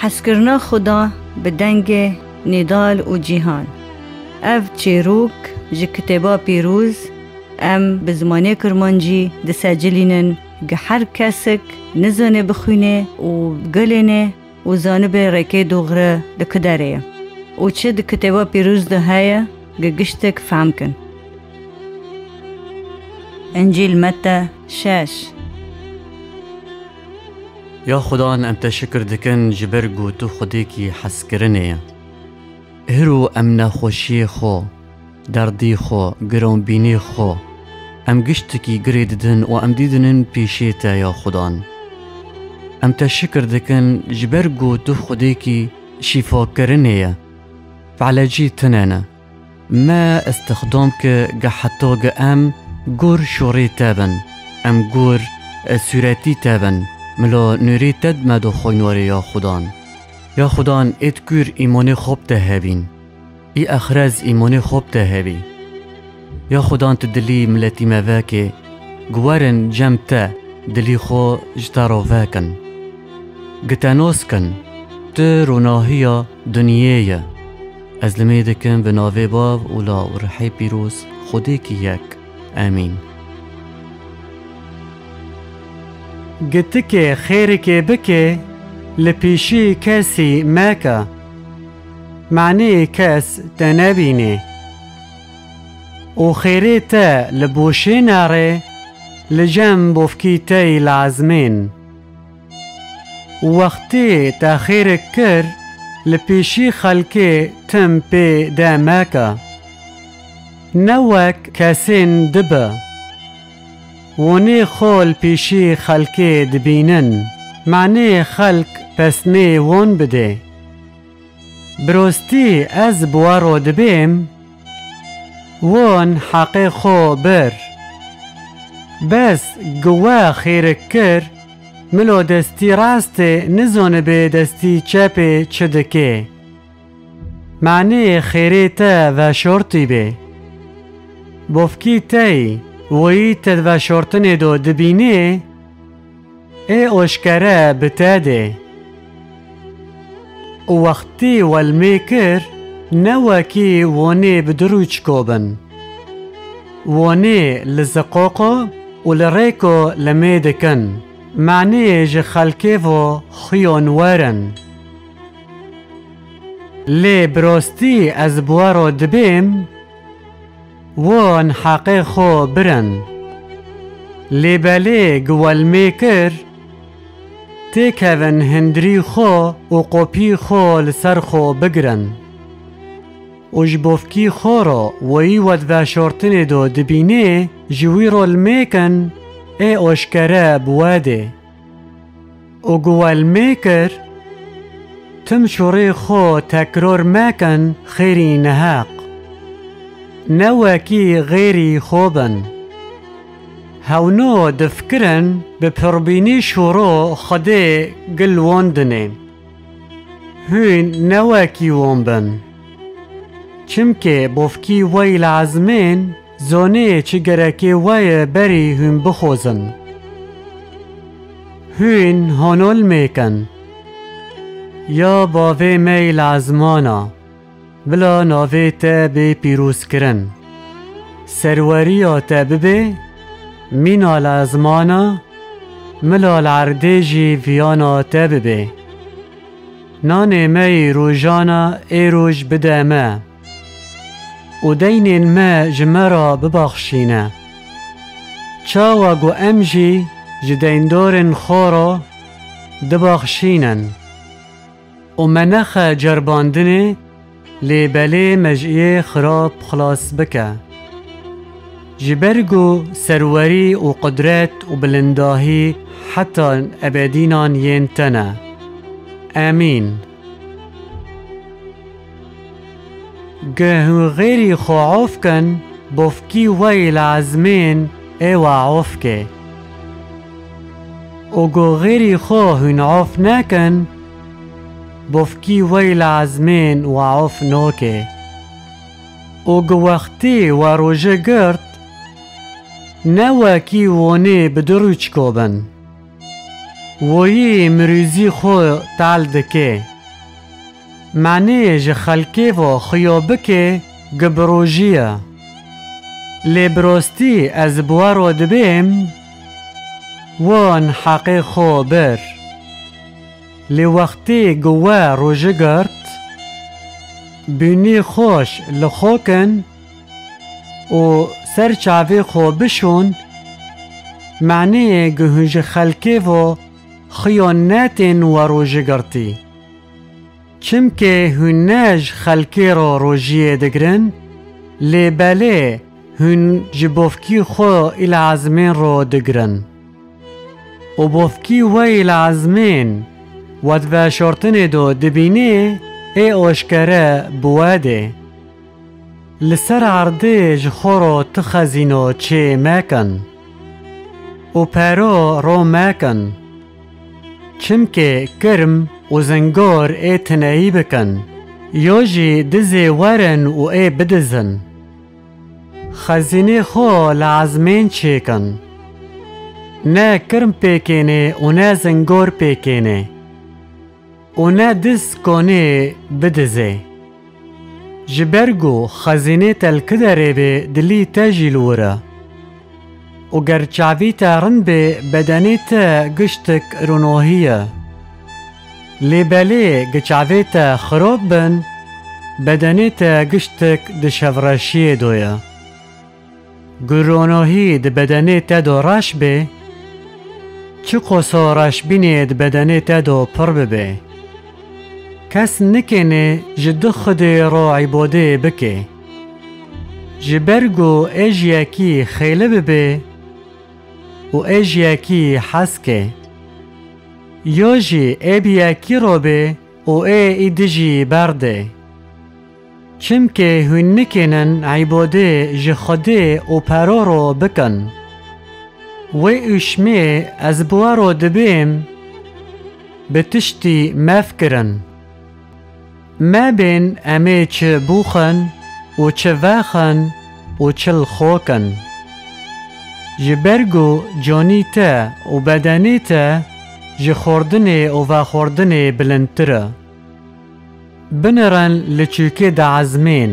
حسکرنا خدا بدنگ نضال و جیهان. اف چیروک جه کتابا پیروز ام بزمانه کرمانجی دسجلینن گه هر کسک نزانه بخونه و گلنه و زانه به رکه دوغره دکداره و چه ده کتابا پیروز ده های گه گشتک فهم کن. انجیل متی 6. یا خدا ام تشکر دکن جبر گو تو خودی کی حس کرنه هرو ام نخوشی خو دردی خو گران بینی خو ام گشتکی گریددن و ام دیدنن پیشیتا یا خدا ام تشکر دکن جبر گو تو خودی کی شفا کرنه فعلاجی تنانا ما استخدام که گه حتی گه ام گور شوری تابن ام گور سوراتی تابن ملا نوری تد مدو خوینواری یا خدان یا خدان ایت کور ایمان خوب تهبین ای اخرز ایمان خوب تهبی یا خدان تدلی ملتی مواکه گوارن جمتا دلی خو جتارو واکن گتانوس کن تروناهیا دنیایه از لمیدکن به ناوی باب اولا و رحی پیروز خودی کی یک آمین. گتک خیرک بکه لپیشی کسی مکه معنی کس تنبینه و خیره تا لبوشی ناره لجم بفکی تای لازمین وقتی تا خیرک کر لپیشی خلکه تم پی دامکه نوک کسین دبه ونی خول پیشی خلکی دبینن معنی خلق پس نی ون بده برستی از بوارو دبیم ون حقی خو بر بس گوا خیرک کر ملو دستی راست نزون به دستی چپ چدکه معنی خیری تا و شورتی به بفکی تایی وی تد و شورتن دو دبینه ای اوشکره بتاده وقتی والمیکر نوکی وانی بدروچ کوبن وانی لزقوقو و لریکو لمیدکن معنی جه خلکه و خیون وارن لی براستی از بوارو دبیم وان حقی خو برن لی بله گوال میکر تیکوین هندری خو و قوپی خو لسر خو بگرن و جبوفکی خو رو وی ود و شورتن دو دبینه جوی رول میکن ای اوشکره بواده و گوال میکر تم شوری خو تکرار مکن خیری نهاق نوکی غیری خوبن هونو دفکرن به پربینی شورو خده گل واندنه هون نوکی وانبن چمکه بوفکی وی لعزمین زونه چگرکی وی بری هون بخوزن هون هانول میکن یا باوی می لعزمانا بلا ناوی تا بی پیروز کرن سروری تا ببی مینا لازمانا ملا العردیجی ویانا تا ببی نان می روژانا ای روژ بده ما و دین ما جمرا ببخشینه چاوا گو امجی جدین دورن خورا دبخشینن و منخ جرباندنه لی بله مجئه خراب خلاص بکه جبرگو سروری و قدرت و بلنداهی حتی ابدینان ینتنه آمین. گهو غیری خو عوف کن بفکی وی لعزمین ایو عوف که و گو غیری خو هن عوف نکن بفکی وی لعزمین و عوف نوکه و گو وقتی و روژه گرد نوکی وانی بدروچ کوبن وی مروزی خو تال دکه معنی جه خلکه و خیابکه گبروجیه لبراستی از بوارو دبیم وان حقی خو بر لوقتی گوه روژه گرد بینی خوش لخوکن و سر چاوی خو بشون معنی گهنج خلکه و خیانتین و روژه گرتی چمکه هنج خلکه را روژیه دگرن لباله هن جبوفکی خو العزمین را دگرن و بوفکی و العزمین ود شرطن دو دبینه ای آشکره بواده لسر عرده جخورا تخزینو چه مکن و پرا را مکن چمکه کرم و زنگار ای تنهی بکن یا جی دزی ورن و ای بدزن خزینه خو لعزمین چه کن نه کرم پیکنه و نه زنگار پیکنه و نه دز کنه بدزه جبرگو خزینه تلکدره به دلی تاجیل ورا و گرچاوی تارن به بدنی تا گشتک رونوهیه لیباله گچاوی تا خراب بن بدنی تا گشتک دشورشی دویا گرونوهی ده بدنی تا دو راش به چه قصا راش بینی ده بدنی تا دو پر ببه کس نکنه جد خود را عباده بکه جبرگو ایجیاکی خیله ببه و ایجیاکی حسکه یا جی ای بیاکی را به و ای دیجی برده چمکه هن نکنن عباده جخده و پرا را بکن و اشمه از بوارو دبیم به تشتی مفکرن ما بین امی چه بوخن و چه واخن و چل خوکن جبرگو جانی تا و بدنی تا جخوردن و واخوردن بلندتره بنرن لچوکه دا عزمین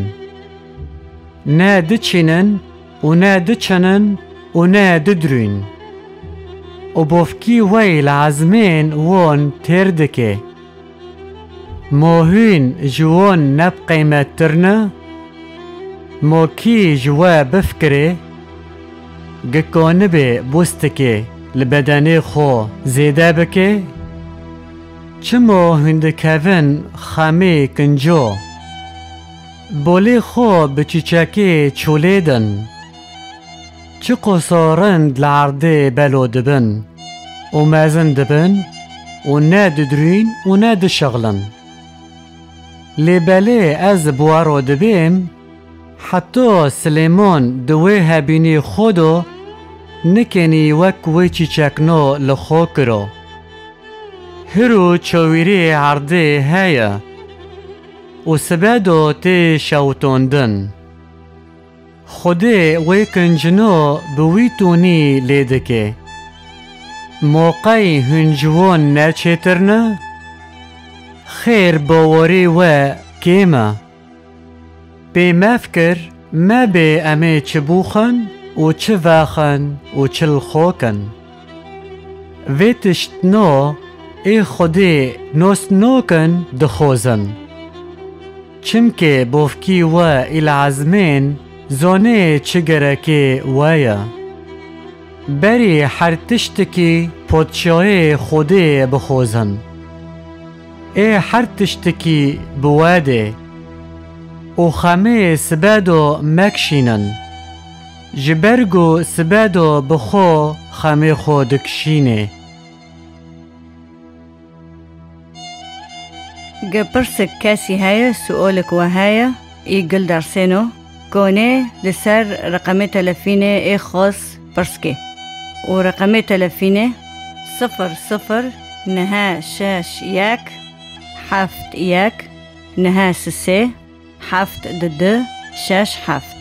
نه دچینن و نه دچنن و نه ددروین و بوفکی وی لعزمین وان تردکه موهین جوان نب قیمت ترنه موکی جوا بفکره گکانه به بوستکه لبدنی خو زیده بکه چمو هندکوین خامی کنجو بولی خو بچیچکی چولیدن چه قصارند لعرده بلو دبن و مازن دبن و نه ددرین و نه دشغلن لیباله از بوارو دبیم حتی سلیمان دوی هبینی خودو نکنی وک وی چیچکنو لخو کرو هرو چویری عرده هیا و سبادو تی شوتوندن خوده وی کنجنو بوی تونی لیدکه موقعی هنجوان نرچیترنه خیر باوری و کیما به مفکر ما به امی چه بوخن و چه واخن و چل خوکن ویتشت نو ای خودی نوست نوکن دخوزن چمکه بوفکی و العزمین زانه چگرکی وایا بری هر تشتکی پادشاه خودی بخوزن ای هر تشتکی بواده و خمه سبادو مکشینن جبرگو سبادو بخو خمه خودکشینه گپرسک کسی هیا سؤالك وهايا يقل درسينو كوني لسر رقم تلفينه اي خاص برسكي ورقم تلفينه 00 نها شاش ياك حفت ياك نها سسي حفت ضد شاش حفت